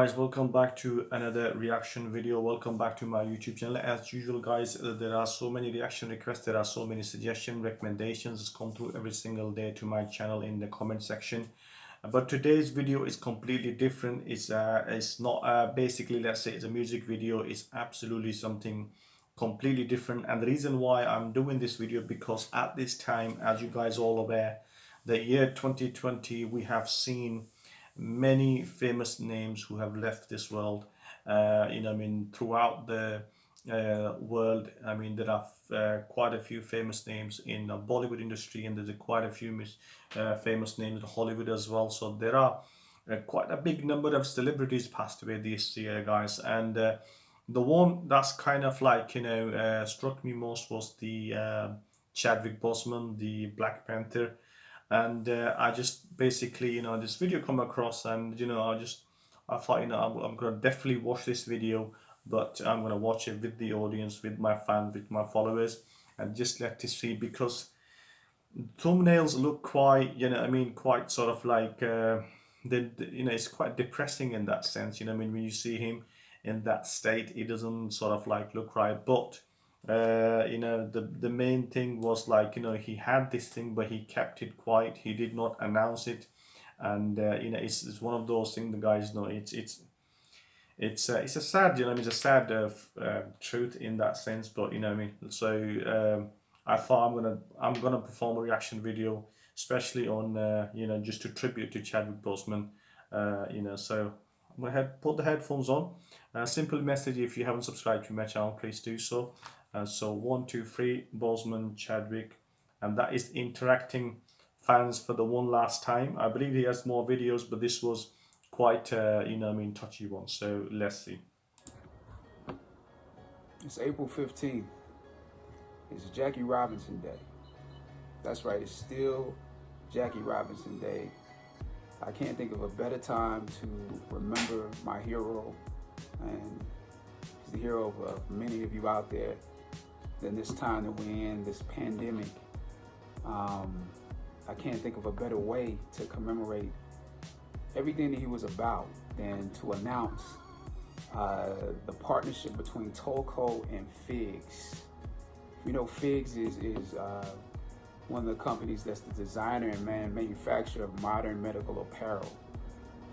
guys, welcome back to another reaction video. Welcome back to my YouTube channel. As usual guys, there are so many reaction requests, there are so many suggestion recommendations come through every single day to my channel in the comment section. But today's video is completely different. It's not basically, let's say it's a music video. It's absolutely something completely different. And the reason why I'm doing this video, because at this time, as you guys all aware, the year 2020, we have seen many famous names who have left this world. Throughout the world, there are quite a few famous names in the Bollywood industry, and there's quite a few famous names in Hollywood as well. So there are quite a big number of celebrities passed away this year, guys. And the one that's kind of like, struck me most was the Chadwick Boseman, the Black Panther. And I just basically, this video come across, and I thought, I'm gonna definitely watch this video, but I'm gonna watch it with the audience, with my fans, with my followers, and just let to see, because thumbnails look quite, quite sort of like it's quite depressing in that sense. When you see him in that state, it doesn't sort of like look right. But the main thing was like, he had this thing, but he kept it quiet. He did not announce it. And it's one of those things, the guys know. It's a sad, it's a sad truth in that sense. But so I thought I'm gonna perform a reaction video, especially on just to tribute to Chadwick Boseman. So I'm gonna put the headphones on. Simple message: if you haven't subscribed to my channel, please do so. So 1, 2, 3, Boseman, Chadwick, and that is interacting fans for the one last time. I believe he has more videos, but this was quite touchy one. So let's see. It's April 15th. It's Jackie Robinson Day. That's right, it's still Jackie Robinson Day. I can't think of a better time to remember my hero, and he's the hero of many of you out there, than this time that we're in, this pandemic. I can't think of a better way to commemorate everything that he was about than to announce the partnership between Tolco and Figs. You know, Figs is one of the companies that's the designer and manufacturer of modern medical apparel.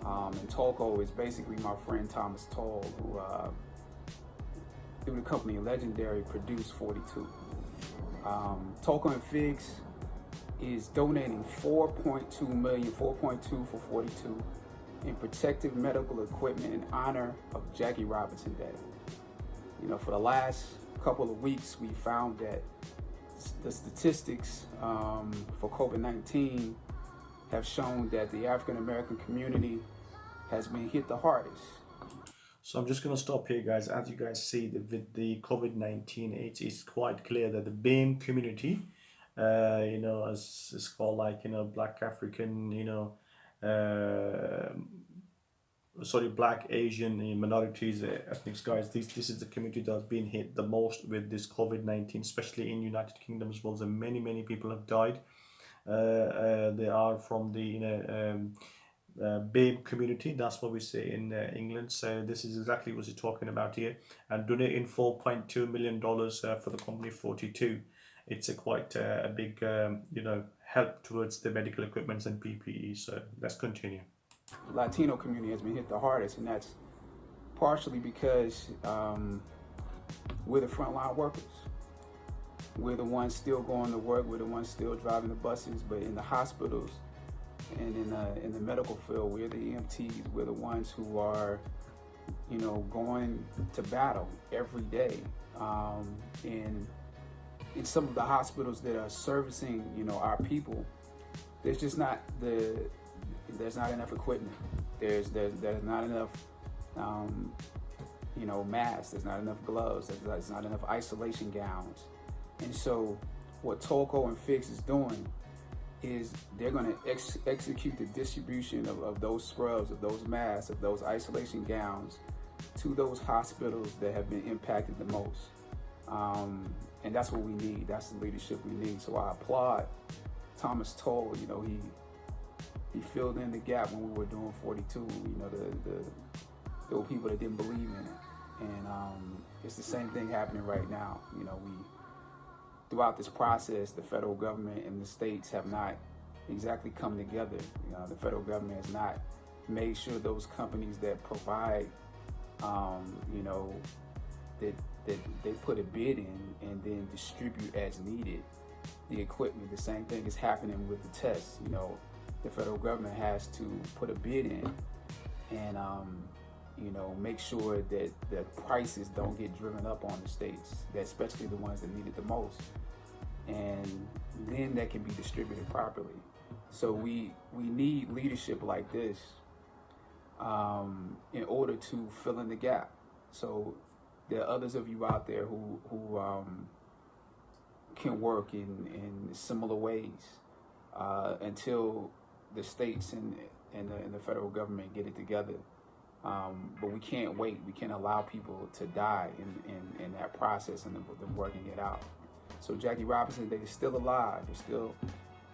And Tolco is basically my friend Thomas Toll, who through the company Legendary produced 42. Tolco and Figs is donating 4.2 million, 4.2 for 42 in protective medical equipment in honor of Jackie Robinson Day. For the last couple of weeks, we found that the statistics for COVID-19 have shown that the African American community has been hit the hardest. So I'm just going to stop here, guys. As you guys see, with the COVID-19, it's quite clear that the BAME community, as it's called, like, Black African, Black Asian minorities, ethnics, guys. This is the community that's been hit the most with this COVID-19, especially in United Kingdom as well. And many people have died. They are from the BAME community. That's what we say in England. So this is exactly what he's talking about here. And donating $4.2 million for the company 42. It's a quite a big help towards the medical equipment and PPE. So let's continue. The Latino community has been hit the hardest, and that's partially because we're the frontline workers. We're the ones still going to work. We're the ones still driving the buses. But in the hospitals and in the medical field, we're the EMTs. We're the ones who are, going to battle every day. And in some of the hospitals that are servicing, our people, there's just not there's not enough equipment. There's not enough, masks. There's not enough gloves. There's not enough isolation gowns. And so what Tolco and Figs is doing is they're going to execute the distribution of those scrubs, of those masks, of those isolation gowns to those hospitals that have been impacted the most. And that's what we need. That's the leadership we need. So I applaud Thomas Toll. He filled in the gap when we were doing 42. there were people that didn't believe in it, and it's the same thing happening right now. You know, we throughout this process, the federal government and the states have not exactly come together. You know, the federal government has not made sure those companies that provide, you know, that they put a bid in and then distribute as needed the equipment. The same thing is happening with the tests. You know, the federal government has to put a bid in and you know, make sure that the prices don't get driven up on the states, especially the ones that need it the most, and then that can be distributed properly. So we need leadership like this in order to fill in the gap. So there are others of you out there who can work in similar ways until the states and the federal government get it together. But we can't wait. We can't allow people to die in that process and them working it out. So Jackie Robinson, they're still alive. We're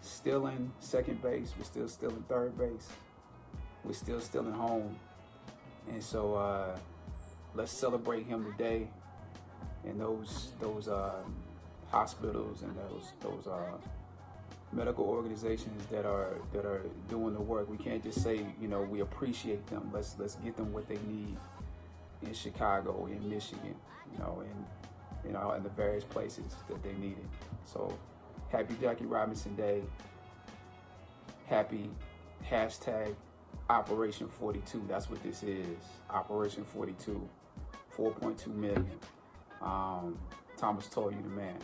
still in second base. We're still in third base. We're still in home. And so let's celebrate him today. And those hospitals and those medical organizations that are doing the work. We can't just say, you know, we appreciate them. Let's get them what they need in Chicago, in Michigan, you know, in the various places that they need it. So happy Jackie Robinson Day. Happy hashtag Operation 42. That's what this is. Operation 42. 4.2 million. Thomas told you the man.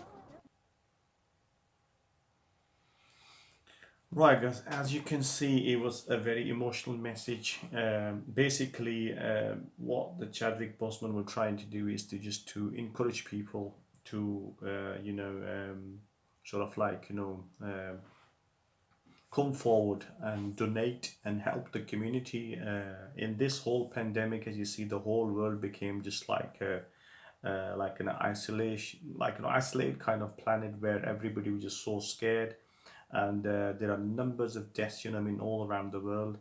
Right, guys, as you can see, it was a very emotional message. Basically, what the Chadwick Boseman were trying to do is to encourage people to, sort of like, come forward and donate and help the community. In this whole pandemic, as you see, the whole world became just like an isolated kind of planet where everybody was just so scared, and there are numbers of deaths, all around the world,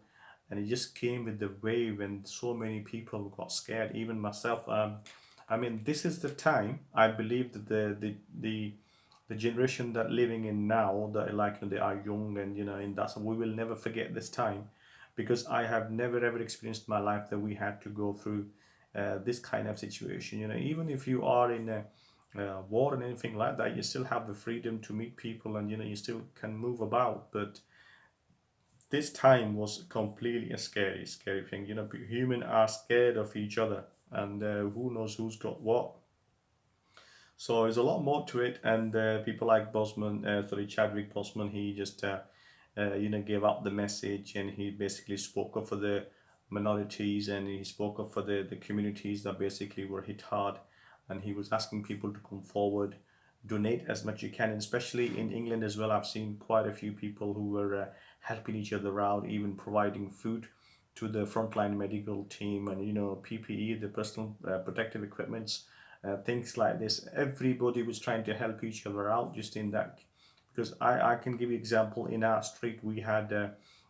and it just came with the wave when so many people got scared, even myself. This is the time I believe that the generation that living in now, that they are young, and and that's, we will never forget this time, because I have never ever experienced in my life that we had to go through this kind of situation. Even if you are in a war and anything like that, you still have the freedom to meet people, and you still can move about. But this time was completely a scary thing. Humans are scared of each other, and who knows who's got what. So there's a lot more to it, and people like Chadwick Boseman, he just gave up the message, and he basically spoke up for the minorities, and he spoke up for the communities that basically were hit hard, and he was asking people to come forward, donate as much you can, and especially in England as well. I've seen quite a few people who were helping each other out, even providing food to the frontline medical team, and PPE, the personal protective equipments, things like this. Everybody was trying to help each other out just in that, because I can give you example. In our street we had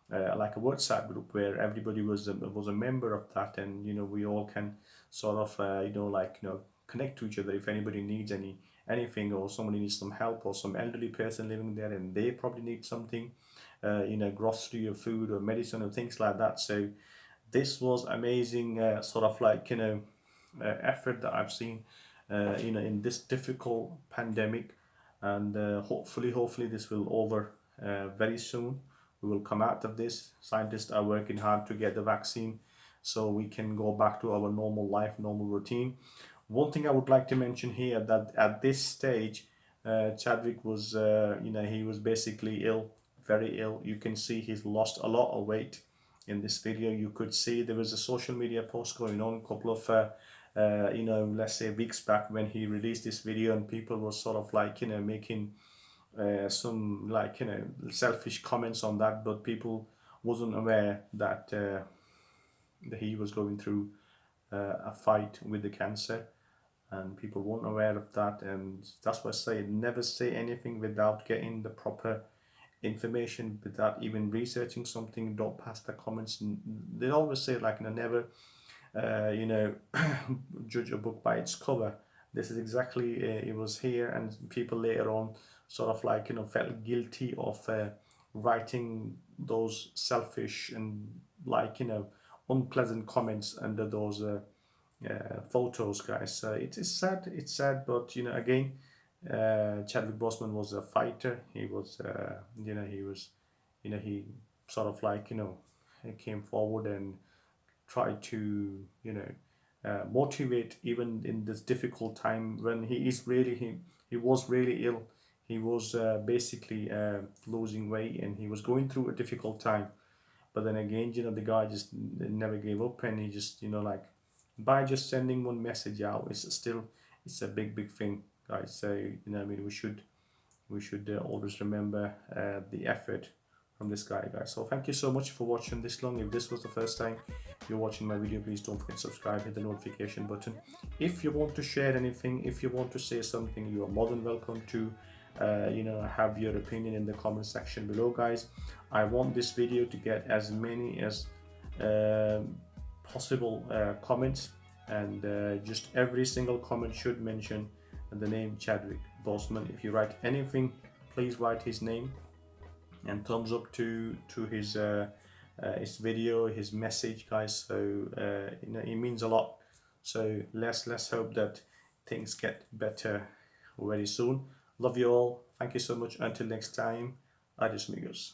like a WhatsApp group where everybody was a member of that, and we all can sort of connect to each other if anybody needs anything, or somebody needs some help, or some elderly person living there and they probably need something, grocery or food or medicine or things like that. So this was amazing, effort that I've seen in this difficult pandemic, and hopefully this will over very soon. We will come out of this. Scientists are working hard to get the vaccine so we can go back to our normal life, normal routine. One thing I would like to mention here, that at this stage, Chadwick was, he was basically ill, very ill. You can see he's lost a lot of weight. In this video, you could see there was a social media post going on a couple of, let's say weeks back, when he released this video, and people were sort of making some selfish comments on that, but people wasn't aware that he was going through a fight with the cancer, and people weren't aware of that. And that's why I say, never say anything without getting the proper information, without even researching something. Don't pass the comments. They always say never you know, judge a book by its cover. This is exactly it was here, and people later on sort of like, you know, felt guilty of writing those selfish and, like, you know, unpleasant comments under those photos, guys. So it is sad. It's sad, but you know, again, Chadwick Boseman was a fighter. He was, you know, he was, you know, he sort of like, you know, he came forward and try to, you know, motivate even in this difficult time when he was really ill. He was basically losing weight, and he was going through a difficult time. But then again, you know, the guy just never gave up, and he just, you know, like, by just sending one message out, it's a big thing, guys. So, you know, I mean, we should always remember the effort from this guy, guys. So thank you so much for watching this long. If this was the first time you're watching my video, please don't forget to subscribe, hit the notification button. If you want to share anything, if you want to say something, you are more than welcome to you know, have your opinion in the comment section below, guys. I want this video to get as many as possible comments, and just every single comment should mention the name Chadwick Boseman. If you write anything, please write his name, and thumbs up to his video, his message, guys. So you know, it means a lot. So let's hope that things get better very soon. Love you all. Thank you so much. Until next time, adios amigos.